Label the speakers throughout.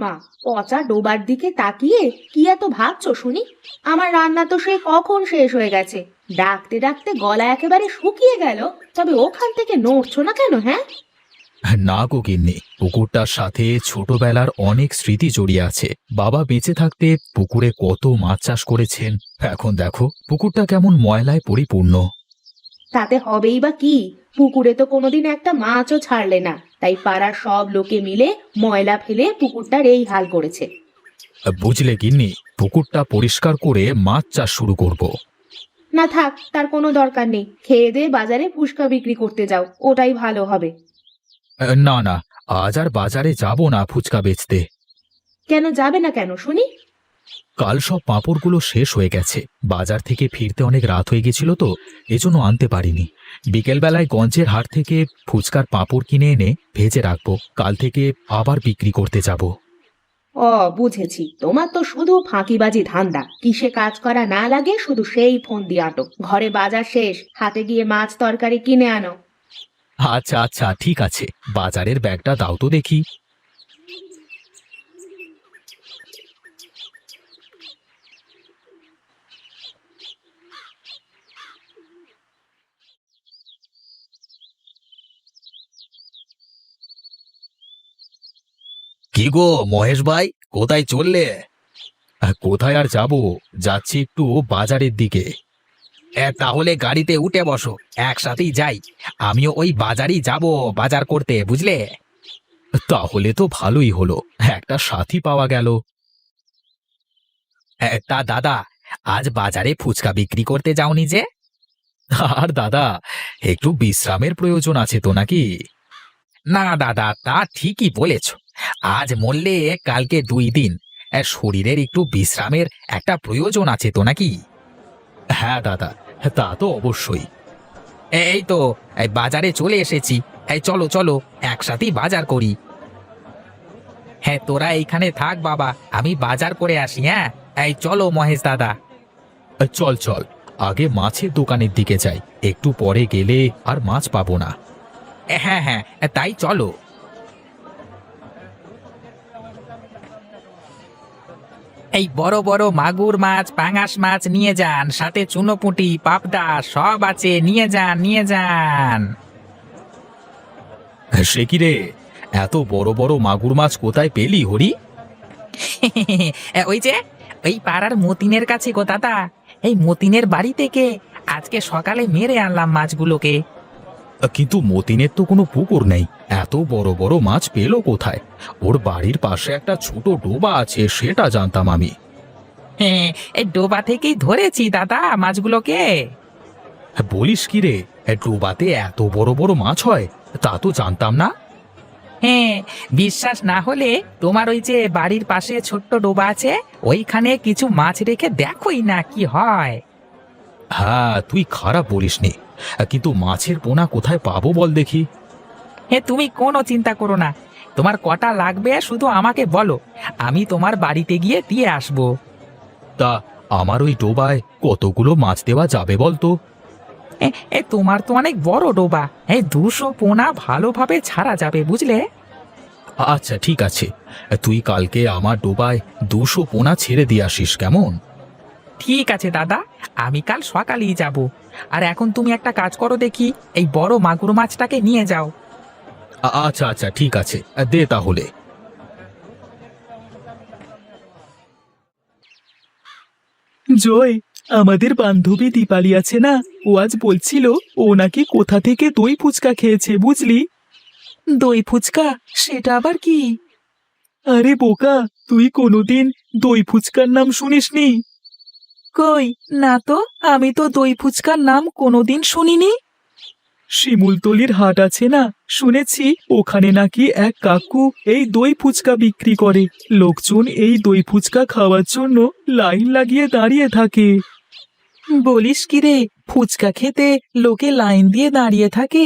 Speaker 1: মা, পচা ডোবার দিকে তাকিয়ে কি এত ভাবছো শুনি? আমার রান্না তো সে কখন শেষ হয়ে গেছে। ডাকতে ডাকতে গলা একেবারে শুকিয়ে গেল, তবে ওখান থেকে নড়ছো না কেন, হ্যাঁ?
Speaker 2: না গো গিন্নি, পুকুরটার সাথে ছোটবেলার অনেক স্মৃতি জড়িয়ে আছে। বাবা বেঁচে থাকতে পুকুরে কত মাছ চাষ করেছেন। এখন দেখো পুকুরটা কেমন ময়লায় পরিপূর্ণ।
Speaker 1: তাতে হবেই বা কি? পুকুরে তো কোনোদিন একটা মাছও ছাড়লে না, তাই পাড়ার সব লোকে মিলে ময়লা ফেলে পুকুরটার এই হাল করেছে।
Speaker 2: বুঝলে গিন্নি, পুকুরটা পরিষ্কার করে মাছ চাষ শুরু করব।
Speaker 1: না থাক, তার কোনো দরকার নেই। খেয়ে দিয়ে বাজারে ফুচকা বিক্রি করতে যাও, ওটাই ভালো হবে।
Speaker 2: না না, আজ আর বাজারে যাব না ফুচকা বেচতে।
Speaker 1: কেন যাবে না কেন শুনি?
Speaker 2: কাল সব পাঁপড়গুলো শেষ হয়ে গেছে। বাজার থেকে ফিরতে অনেক রাত হয়ে গেছিল তো, এজন্য আনতে পারিনি। বিকেলবেলায় গঞ্জের হাট থেকে ফুচকার পাঁপড় কিনে এনে ভেজে রাখবো, কাল থেকে আবার বিক্রি করতে যাব।
Speaker 1: ও, বুঝেছি, তোমার তো শুধু ফাঁকিবাজি ধান্দা। কিসে কাজ করা না লাগে শুধু সেই ফোন দিয়ে আটো। ঘরে বাজার শেষ, হাটে গিয়ে মাছ তরকারি কিনে আনো।
Speaker 2: আচ্ছা আচ্ছা, ঠিক আছে, বাজারের ব্যাগটা দাও তো দেখি। কি গো মহেশ ভাই, কোথায় চললে? কোথায় আর যাব, যাচ্ছি একটু বাজারের দিকে। তাহলে গাড়িতে উঠে বসো, একসাথেই যাই। আমিও ওই বাজারই যাব, বাজার করতে, বুঝলে? তাহলে তো ভালোই হলো, একটা সাথী পাওয়া গেল। তা দাদা, আজ বাজারে ফুচকা বিক্রি করতে যাওনি যে? আর দাদা, একটু বিশ্রামের প্রয়োজন আছে তো নাকি? না দাদা, তা ঠিকই বলেছ। আজ মরলে কালকে 2 দিন, শরীরের একটু বিশ্রামের একটা প্রয়োজন আছে তো নাকি? হ্যাঁ দাদা, তা তো অবশ্যই। এই তো, এই বাজারে চলে এসেছি। এই চলো চলো, একসাথেই বাজার করি। হ্যাঁ, তোরা এইখানে থাক বাবা, আমি বাজার করে আসি। হ্যাঁ, এই চলো মহেশ দাদা। চল চল, আগে মাছের দোকানের দিকে যাই, একটু পরে গেলে আর মাছ পাবো না। হ্যাঁ হ্যাঁ, তাই চলো। এই বড় বড় মাগুর মাছ, পাঙাশ মাছ নিয়ে যান, সাথে চুনোপুঁটি, পাবদা সব আছে, নিয়ে যান নিয়ে যান। সে কি রে, এত বড় বড় মাগুর মাছ কোথায় পেলি হরি? ওই যে, ওই পাড়ার মতিনের কাছে গো দাদা। এই মতিনের বাড়ি থেকে আজকে সকালে মেরে আনলাম মাছগুলোকে। কিন্তু মতিনের তো কোনো পুকুর নেই, এত বড় বড় মাছ পেলো কোথায়? ওর বাড়ির পাশে একটা ছোট ডোবা আছে, সেটা জানতাম আমি। হ্যাঁ, এই ডোবা থেকেই ধরেছি দাদা মাছগুলোকে। বলিস কি রে, ডোবাতে এত বড় বড় মাছ হয়? তা তো জানতাম না। হ্যাঁ, বিশ্বাস না হলে তোমার ওই যে বাড়ির পাশে ছোট্ট ডোবা আছে, ওইখানে কিছু মাছ রেখে দেখোই না কি হয়। হ্যাঁ, তুই খারাপ বলিসনি, কিন্তু মাছের পোনা কোথায় পাবো বল দেখি? হে, তুমি কোনো চিন্তা করো না, তোমার কটা লাগবে শুধু আমাকে বলো, আমি তোমার বাড়িতে গিয়ে দিয়ে আসবো। তা আমার ওই ডোবায় কতগুলো মাছ দেওয়া যাবে বলতো? তোমার তো অনেক বড় ডোবা, 200 পোনা ভালোভাবে ছাড়া যাবে, বুঝলে? আচ্ছা ঠিক আছে, তুই কালকে আমার ডোবায় 200 পোনা ছেড়ে দিয়ে আসিস, কেমন? ঠিক আছে দাদা, আমি কাল সকালেই যাব। আর এখন তুমি একটা কাজ করো দেখি, এই বড় মাগুর মাছটাকে নিয়ে যাও। আচ্ছা আচ্ছা, ঠিক আছে, দে তাহলে।
Speaker 3: জয়, আমাদের বান্ধবী দীপালি আছে না, ও আজ বলছিল ও নাকি কোথা থেকে দই ফুচকা খেয়েছে, বুঝলি? দই ফুচকা? সেটা আবার কি? আরে বোকা, তুই কোনোদিন দই ফুচকার নাম শুনিসনি? কই না তো, আমি তো দই ফুচকার নাম কোনোদিন শুনিনি। শিমুলতলির হাট আছে না, শুনেছি ওখানে নাকি এক কাকু এই দই ফুচকা বিক্রি করে। লোকজন এই দই ফুচকা খাওয়ার জন্য লাইন লাগিয়ে দাঁড়িয়ে থাকে। বলিস কি রে, ফুচকা খেতে লোকে লাইন দিয়ে দাঁড়িয়ে থাকে?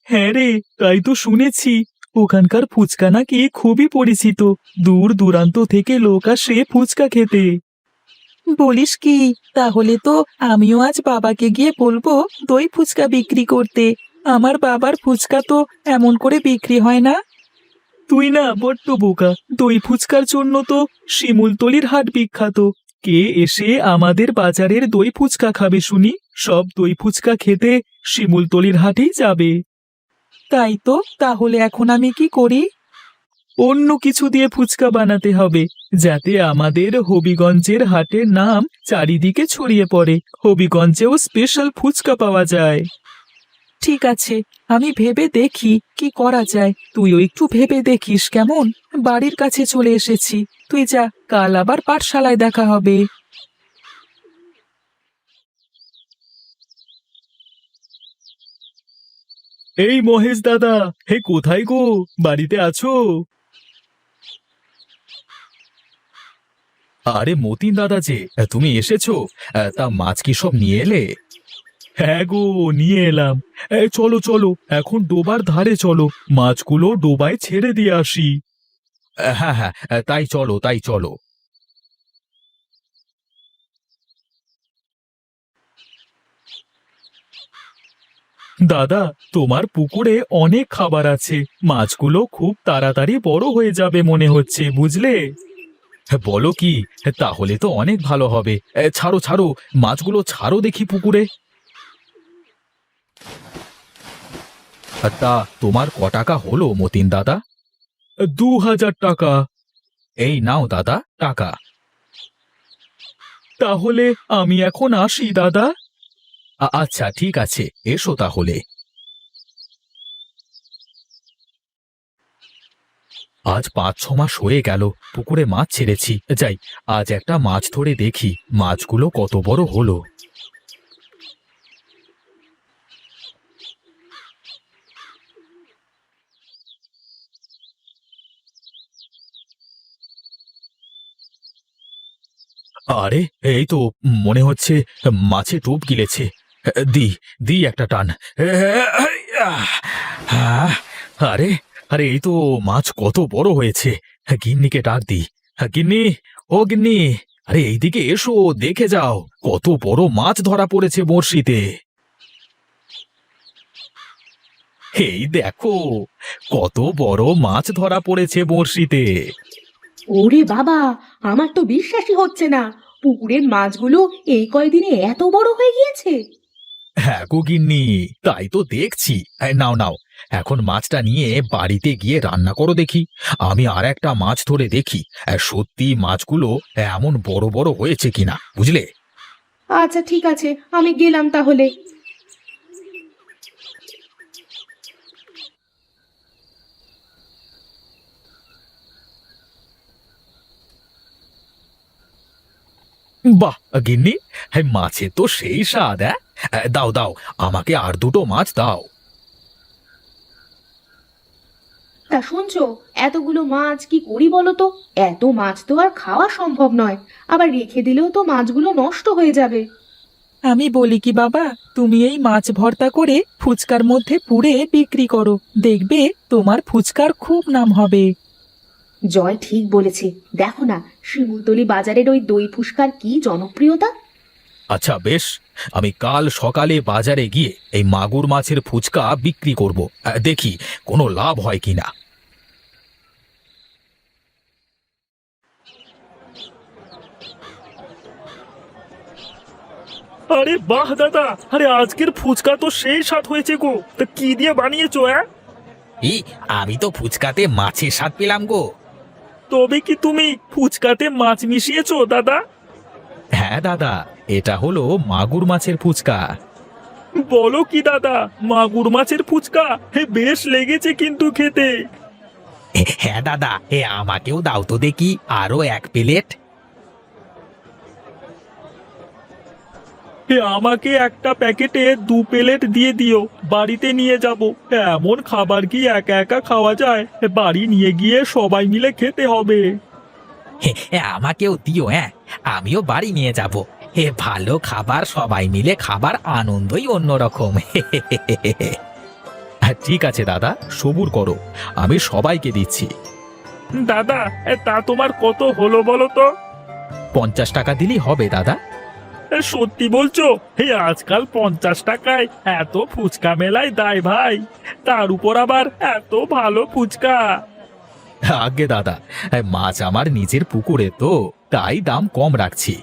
Speaker 3: হ্যাঁ রে, তাই তো শুনেছি। ওখানকার ফুচকা নাকি খুবই পরিচিত, দূর দূরান্ত থেকে লোক আসে ফুচকা খেতে। বলিস কি, তাহলে তো আমিও আজ বাবাকে গিয়ে বলবো দই ফুচকা বিক্রি করতে। আমার বাবার ফুচকা তো এমন করে বিক্রি হয় না। তুই না বড্ড বোকা। দই ফুচকার জন্য তো শিমুলতলির হাট বিখ্যাত। কে এসে আমাদের বাজারের দই ফুচকা খাবে শুনি? সব দই ফুচকা খেতে শিমুলতলির হাটেই যাবে। তাই তো, তাহলে এখন আমি কি করি? অন্য কিছু দিয়ে ফুচকা বানাতে হবে, যাতে আমাদের হবিগঞ্জের হাটের নাম চারিদিকে ছড়িয়ে পড়ে। হবিগঞ্জেও স্পেশাল ফুচকা পাওয়া যায়। ঠিক আছে, আমি ভেবে দেখি কি করা যায়। তুইও একটু ভেবে দেখিস কেমন? বাড়ির কাছে চলে এসেছি, তুই যা, কাল আবার পাঠশালায় দেখা হবে। এই মহেশ দাদা, হে কোথায় গো? বাড়িতে আছো? আরে মতিন দাদা যে, তুমি এসেছো? তা মাছ কি সব নিয়ে এলে? হ্যাঁ গো, নিয়ে এলাম। চলো চলো, এখন ডোবার ধারে চলো, মাছগুলো ডোবায় ছেড়ে দিয়ে আসি। হ্যাঁ হ্যাঁ, তাই চলো তাই চলো। দাদা, তোমার পুকুরে অনেক খাবার আছে, মাছগুলো খুব তাড়াতাড়ি বড় হয়ে যাবে মনে হচ্ছে, বুঝলে? বলো কি? তাহলে তো অনেক ভালো হবে। ছাড়ো ছাড়ো, মাছগুলো ছাড়ো দেখি পুকুরে। তা তোমার ক টাকা হলো মতিন দাদা? 2000 টাকা। এই নাও দাদা টাকা। তাহলে আমি এখন আসি দাদা। আচ্ছা ঠিক আছে, এসো তাহলে। আজ 5-6 মাস হয়ে গেল পুকুরে মাছ ছেড়েছি। যাই, আজ একটা মাছ ধরে দেখি মাছগুলো কত বড় হলো। আরে এই তো, মনে হচ্ছে মাছে টোপ গিলেছে। দি দি একটা টান। আরে আরে, এই তো মাছ কত বড় হয়েছে। গিন্নিকে ডাক দি। গিন্নি, ও গিন্নি, আরে এইদিকে এসো, দেখে যাও কত বড় মাছ ধরা পড়েছে বড়শিতে। এই দেখো কত বড় মাছ ধরা পড়েছে বড়শিতে।
Speaker 1: ওরে বাবা, আমার তো বিশ্বাসই হচ্ছে না, পুকুরের মাছগুলো এই কয়দিনে এত বড় হয়ে গিয়েছে।
Speaker 3: হ্যাঁ গো গিন্নি, তাই তো দেখছি। নাও নাও, এখন মাছটা নিয়ে বাড়িতে গিয়ে রান্না করো দেখি। আমি আর একটা মাছ ধরে দেখি সত্যি মাছগুলো এমন বড় বড় হয়েছে কিনা, বুঝলে?
Speaker 1: আচ্ছা ঠিক আছে, আমি গেলাম তাহলে।
Speaker 3: বাহ গিন্নি, মাছের তো সেই স্বাদ। দাও দাও, আমাকে আর দুটো মাছ দাও।
Speaker 1: তা শুনছো, এতগুলো মাছ কি করি বলো তো? এত মাছ তো আর খাওয়া সম্ভব নয়, আবার রেখে দিলেও তো মাছগুলো নষ্ট হয়ে যাবে।
Speaker 3: আমি বলি কি বাবা, তুমি এই মাছ ভর্তা করে ফুচকার মধ্যে পুরে বিক্রি করো, দেখবে তোমার ফুচকার খুব নাম হবে।
Speaker 1: জয় ঠিক বলেছে, দেখো না শিমুলতলি বাজারের ওই দই ফুচকার কি জনপ্রিয়তা।
Speaker 3: আচ্ছা বেশ, আমি কাল সকালে বাজারে গিয়ে এই মাগুর মাছের ফুচকা বিক্রি করব, দেখি কোনো লাভ হয় কিনা।
Speaker 4: আরে বাহ দাদা, আরে আজকের ফুচকা তো সেই স্বাদ হয়েছে গো। তা কি দিয়ে বানিয়েছো?
Speaker 2: আমি তো ফুচকাতে মাছের স্বাদ পেলাম গো।
Speaker 4: তবে কি তুমি ফুচকাতে মাছ মিশিয়েছো দাদা?
Speaker 3: হ্যাঁ দাদা, এটা হলো মাগুর মাছের ফুচকা।
Speaker 4: বলো কি দাদা, মাগুর মাছের ফুচকা? বেশ লেগেছে কিন্তু খেতে।
Speaker 2: হ্যাঁ দাদা, আমাকেও দাও তো দেখি আরো 1 প্লেট।
Speaker 4: আমাকে একটা প্যাকেটে 2 প্লেট দিয়ে দিও, বাড়িতে নিয়ে যাব। এমন খাবার কি একা একা খাওয়া যায়? বাড়ি নিয়ে গিয়ে সবাই মিলে খেতে হবে।
Speaker 2: আমাকেও দিও, আমিও বাড়ি নিয়ে যাব। ভালো খাবার সবাই মিলে খাবার আনন্দই অন্যরকম।
Speaker 3: ঠিক আছে দাদা, সবুর করো, আমি সবাইকে দিচ্ছি।
Speaker 4: দাদা, তা তোমার কত হলো বলো তো?
Speaker 3: 50 টাকা দিলেই হবে দাদা।
Speaker 4: সত্যি বলছো? আজকাল 50 টাকায় এত ফুচকা মেলায় দেয় ভাই, তার উপর আবার এত ভালো ফুচকা।
Speaker 2: আগে দাদা, মাছ আমার নিজের পুকুরে তো, তাই দাম কম রাখছি।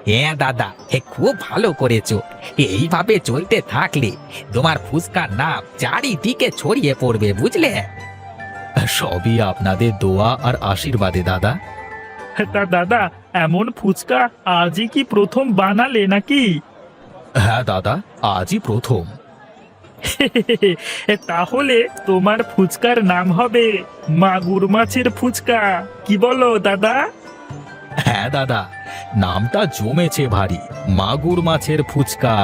Speaker 2: হ্যাঁ দাদা, খুব ভালো করেছো। এইভাবে চলতে থাকলে তোমার ফুচকার নাম চারিদিকে ছড়িয়ে পড়বে, বুঝলে? সবই আপনাদের দোয়া আর আশীর্বাদে দাদা।
Speaker 4: তা দাদা, এমন ফুচকা আজই কি প্রথম বানালে নাকি?
Speaker 2: হ্যাঁ দাদা, আজই প্রথম।
Speaker 4: তাহলে তোমার ফুচকার নাম হবে মাগুর মাছের ফুচকা, কি বলো দাদা?
Speaker 2: হ্যাঁ দাদা, নামটা জমেছে ভারী, মাগুর মাছের ফুচকা।